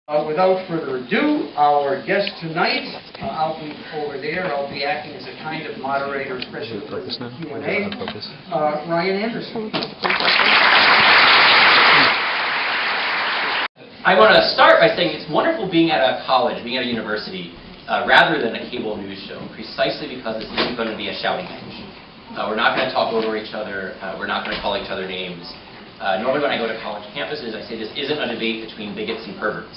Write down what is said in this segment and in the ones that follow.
Without further ado, our guest tonight, I'll be over there. I'll be acting as a kind of moderator, especially for the Q&A. Ryan Anderson. I want to start by saying it's wonderful being at a college, being at a university, rather than a cable news show, precisely because this isn't going to be a shouting match. We're not going to talk over each other. We're not going to call each other names. Normally when I go to college campuses, I say this isn't a debate between bigots and perverts.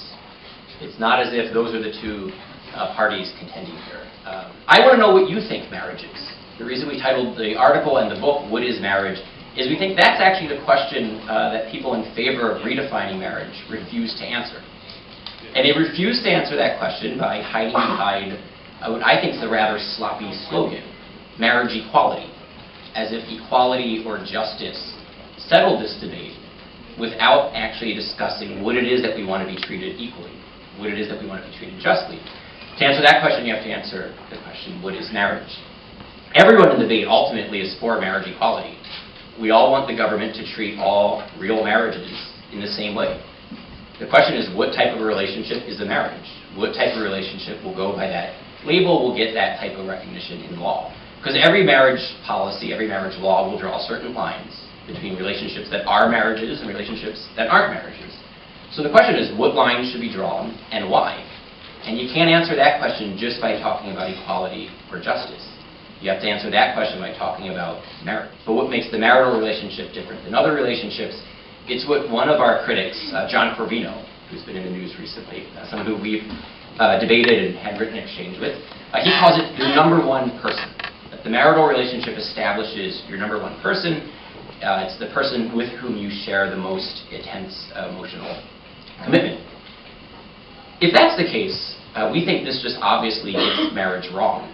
It's not as if those are the two parties contending here. I want to know what you think marriage is. The reason we titled the article and the book, What is Marriage, is we think that's actually the question that people in favor of redefining marriage refuse to answer. And they refuse to answer that question by hiding behind what I think is a rather sloppy slogan, marriage equality, as if equality or justice settled this debate without actually discussing what it is that we want to be treated equally, what it is that we want to be treated justly. To answer that question, you have to answer the question, what is marriage? Everyone in the debate ultimately is for marriage equality. We all want the government to treat all real marriages in the same way. The question is, what type of a relationship is a marriage? What type of relationship will go by that label, will get that type of recognition in law? Because every marriage policy, every marriage law will draw certain lines between relationships that are marriages and relationships that aren't marriages. So the question is, what lines should be drawn and why? And you can't answer that question just by talking about equality or justice. You have to answer that question by talking about marriage. But what makes the marital relationship different than other relationships, it's what one of our critics, John Corvino, who's been in the news recently, someone who we've debated and had written exchange with, he calls it your number one person. That the marital relationship establishes your number one person. It's the person with whom you share the most intense emotional commitment. If that's the case, we think this just obviously gets marriage wrong,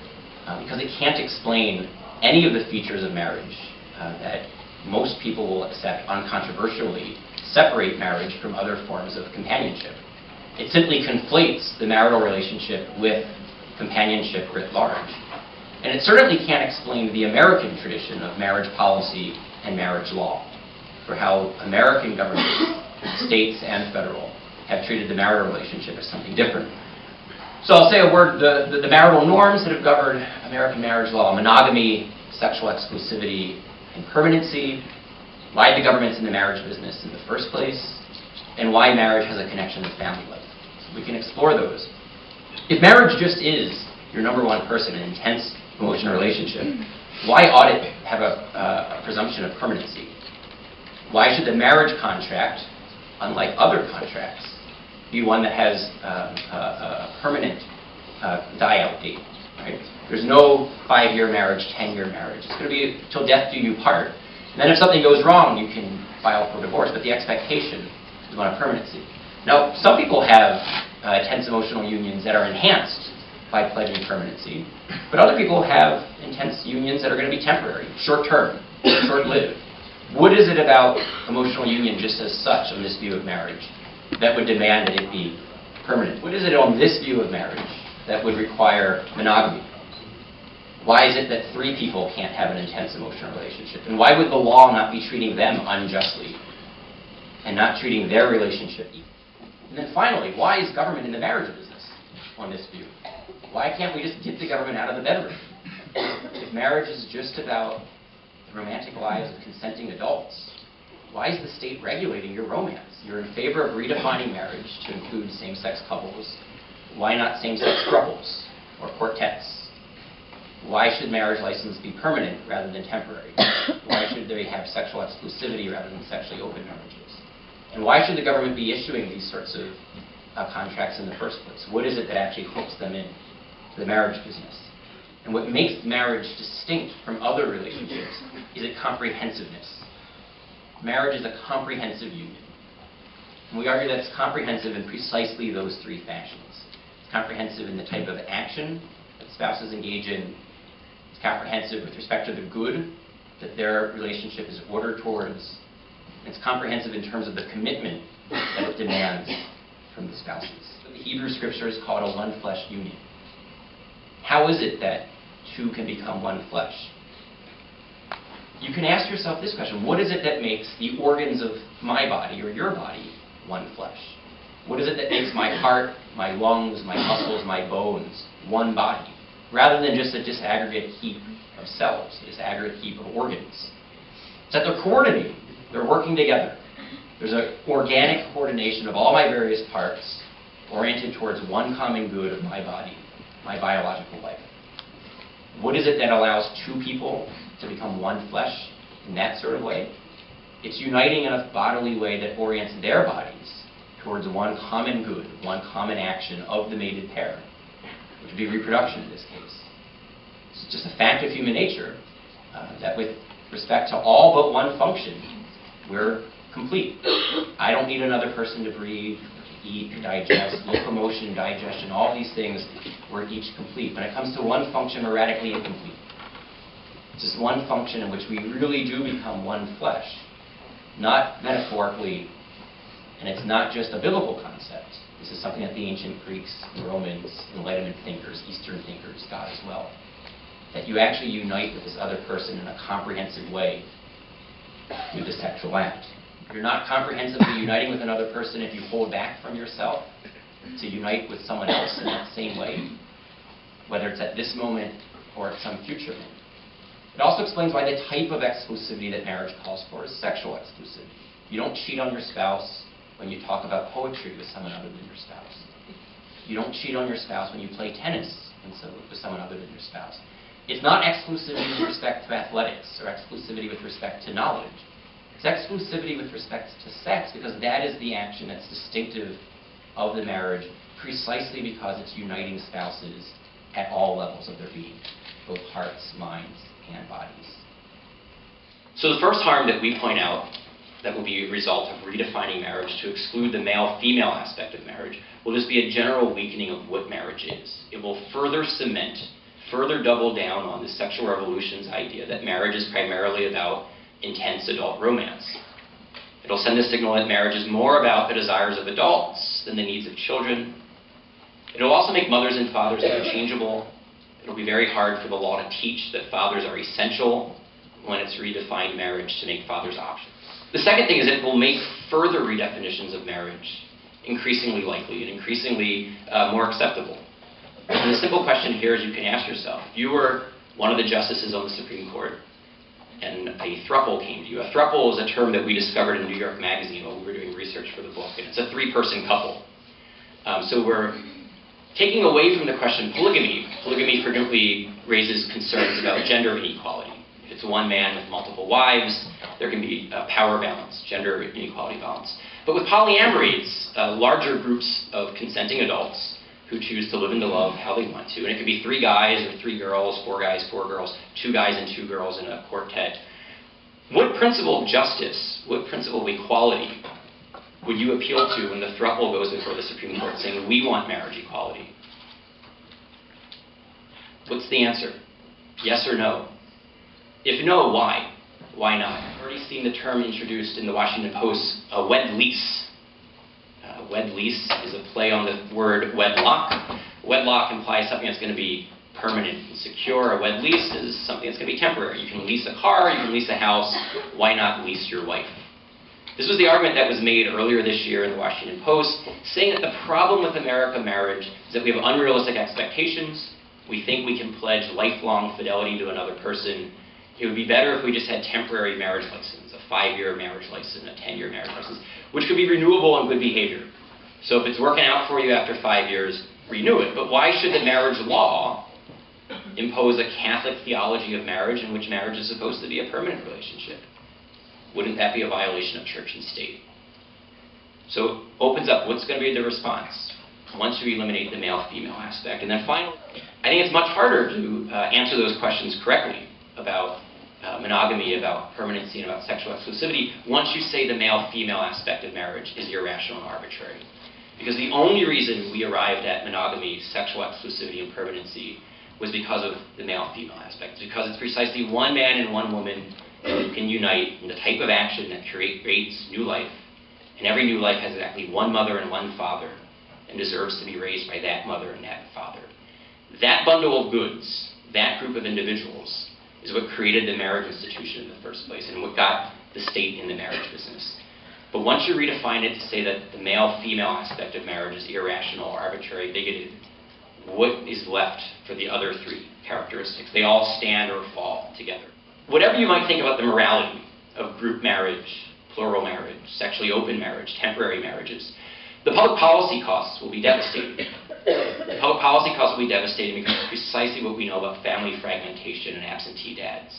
because it can't explain any of the features of marriage that most people will accept uncontroversially separate marriage from other forms of companionship. It simply conflates the marital relationship with companionship writ large. And it certainly can't explain the American tradition of marriage policy and marriage law, for how American governments, states and federal, have treated the marital relationship as something different. So I'll say a word, the marital norms that have governed American marriage law: monogamy, sexual exclusivity, and permanency, why the government's in the marriage business in the first place, and why marriage has a connection with family life. So we can explore those. If marriage just is your number one person, an intense emotional relationship, why ought it have a presumption of permanency? Why should the marriage contract, unlike other contracts, be one that has a permanent die-out date? Right? There's no 5-year marriage, 10-year marriage. It's going to be till death do you part. And then if something goes wrong, you can file for divorce, but the expectation is one of permanency. Now, some people have intense emotional unions that are enhanced by pledging permanency, but other people have intense unions that are going to be temporary, short-term, short-lived. What is it about emotional union just as such on this view of marriage that would demand that it be permanent? What is it on this view of marriage that would require monogamy? Why is it that 3 people can't have an intense emotional relationship? And why would the law not be treating them unjustly and not treating their relationship equally? And then finally, why is government in the marriage business on this view? Why can't we just get the government out of the bedroom? If marriage is just about the romantic lives of consenting adults, why is the state regulating your romance? You're in favor of redefining marriage to include same-sex couples. Why not same-sex couples or quartets? Why should marriage license be permanent rather than temporary? Why should they have sexual exclusivity rather than sexually open marriages? And why should the government be issuing these sorts of contracts in the first place? What is it that actually hooks them in to the marriage business? And what makes marriage distinct from other relationships is its comprehensiveness. Marriage is a comprehensive union. And we argue that it's comprehensive in precisely those 3 fashions. It's comprehensive in the type of action that spouses engage in. It's comprehensive with respect to the good that their relationship is ordered towards. And it's comprehensive in terms of the commitment that it demands from the spouses. The Hebrew scriptures call it a one-flesh union. How is it that 2 can become one flesh? You can ask yourself this question: what is it that makes the organs of my body or your body one flesh? What is it that makes my heart, my lungs, my muscles, my bones one body, rather than just a disaggregate heap of cells, a disaggregate heap of organs? It's that they're coordinating. They're working together. There's an organic coordination of all my various parts oriented towards one common good of my body, my biological life. What is it that allows two people to become one flesh in that sort of way? It's uniting in a bodily way that orients their bodies towards one common good, one common action of the mated pair, which would be reproduction in this case. It's just a fact of human nature that with respect to all but one function, we're complete. I don't need another person to breathe, to eat, to digest, locomotion, digestion, all these things, we're each complete. When it comes to one function, we're radically incomplete. It's just one function in which we really do become one flesh, not metaphorically, and it's not just a biblical concept. This is something that the ancient Greeks, Romans, Enlightenment thinkers, Eastern thinkers got as well. That you actually unite with this other person in a comprehensive way through the sexual act. You're not comprehensively uniting with another person if you hold back from yourself to unite with someone else in that same way, whether it's at this moment or at some future moment. It also explains why the type of exclusivity that marriage calls for is sexual exclusivity. You don't cheat on your spouse when you talk about poetry with someone other than your spouse. You don't cheat on your spouse when you play tennis with someone other than your spouse. It's not exclusivity with respect to athletics or exclusivity with respect to knowledge. It's exclusivity with respect to sex, because that is the action that's distinctive of the marriage, precisely because it's uniting spouses at all levels of their being, both hearts, minds, and bodies. So the first harm that we point out that will be a result of redefining marriage to exclude the male-female aspect of marriage will just be a general weakening of what marriage is. It will further cement, further double down on the sexual revolution's idea that marriage is primarily about intense adult romance. It'll send a signal that marriage is more about the desires of adults than the needs of children. It'll also make mothers and fathers interchangeable. It'll be very hard for the law to teach that fathers are essential when it's redefined marriage to make fathers options. The second thing is it will make further redefinitions of marriage increasingly likely and increasingly more acceptable. And the simple question here is you can ask yourself, if you were one of the justices on the Supreme Court and a throuple came to you. A throuple is a term that we discovered in New York Magazine while we were doing research for the book, and it's a three-person couple. So we're taking away from the question polygamy. Polygamy frequently raises concerns about gender inequality. If it's one man with multiple wives, there can be a power balance, gender inequality balance. But with polyamory, it's larger groups of consenting adults who choose to live and to love how they want to. And it could be 3 guys or 3 girls, 4 guys, 4 girls, 2 guys and 2 girls in a quartet. What principle of justice, what principle of equality would you appeal to when the throuple goes before the Supreme Court saying, we want marriage equality? What's the answer? Yes or no? If no, why? Why not? I've already seen the term introduced in the Washington Post, a wed lease. Wed lease is a play on the word wedlock. Wedlock implies something that's going to be permanent and secure. A wed lease is something that's going to be temporary. You can lease a car, you can lease a house. Why not lease your wife? This was the argument that was made earlier this year in the Washington Post, saying that the problem with American marriage is that we have unrealistic expectations. We think we can pledge lifelong fidelity to another person. It would be better if we just had temporary marriage license, a 5-year marriage license, a 10-year marriage license, which could be renewable and good behavior. So if it's working out for you after 5 years, renew it. But why should the marriage law impose a Catholic theology of marriage in which marriage is supposed to be a permanent relationship? Wouldn't that be a violation of church and state? So it opens up, what's going to be the response once you eliminate the male-female aspect? And then finally, I think it's much harder to answer those questions correctly about monogamy, about permanency, and about sexual exclusivity once you say the male-female aspect of marriage is irrational and arbitrary. Because the only reason we arrived at monogamy, sexual exclusivity, and permanency was because of the male-female aspect. Because it's precisely one man and one woman who can unite in the type of action that creates new life. And every new life has exactly one mother and one father and deserves to be raised by that mother and that father. That bundle of goods, that group of individuals, is what created the marriage institution in the first place and what got the state in the marriage business. But once you redefine it to say that the male-female aspect of marriage is irrational, arbitrary, bigoted, what is left for the other three characteristics? They all stand or fall together. Whatever you might think about the morality of group marriage, plural marriage, sexually open marriage, temporary marriages, the public policy costs will be devastating. The public policy costs will be devastating because it's precisely what we know about family fragmentation and absentee dads.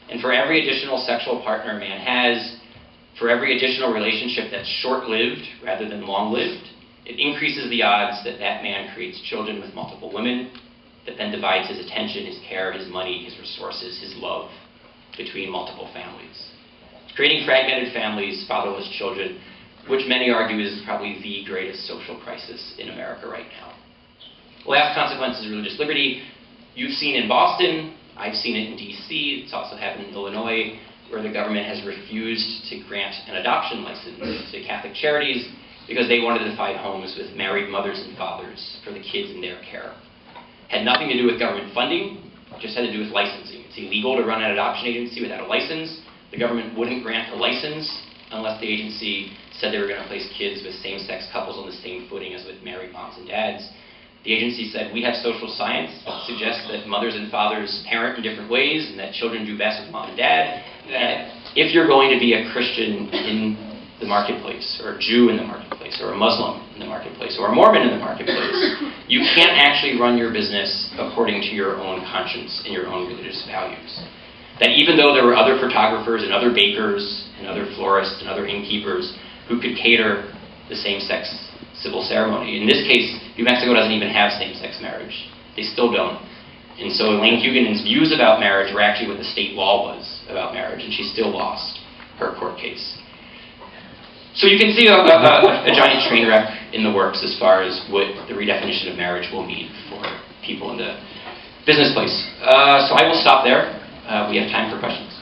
And for every additional sexual partner a man has, for every additional relationship that's short-lived rather than long-lived, it increases the odds that that man creates children with multiple women, that then divides his attention, his care, his money, his resources, his love between multiple families. Creating fragmented families, fatherless children, which many argue is probably the greatest social crisis in America right now. Last consequence is religious liberty. You've seen in Boston, I've seen it in D.C., it's also happened in Illinois, where the government has refused to grant an adoption license to Catholic charities because they wanted to find homes with married mothers and fathers for the kids in their care. Had nothing to do with government funding, just had to do with licensing. It's illegal to run an adoption agency without a license. The government wouldn't grant a license unless the agency said they were going to place kids with same-sex couples on the same footing as with married moms and dads. The agency said, we have social science that suggests that mothers and fathers parent in different ways and that children do best with mom and dad. And if you're going to be a Christian in the marketplace, or a Jew in the marketplace, or a Muslim in the marketplace, or a Mormon in the marketplace, you can't actually run your business according to your own conscience and your own religious values. That even though there were other photographers and other bakers and other florists and other innkeepers who could cater the same-sex civil ceremony. In this case, New Mexico doesn't even have same-sex marriage. They still don't. And so Elaine Huguenin's views about marriage were actually what the state law was about marriage, and she still lost her court case. So you can see a giant train wreck in the works as far as what the redefinition of marriage will mean for people in the business place. So I will stop there. We have time for questions.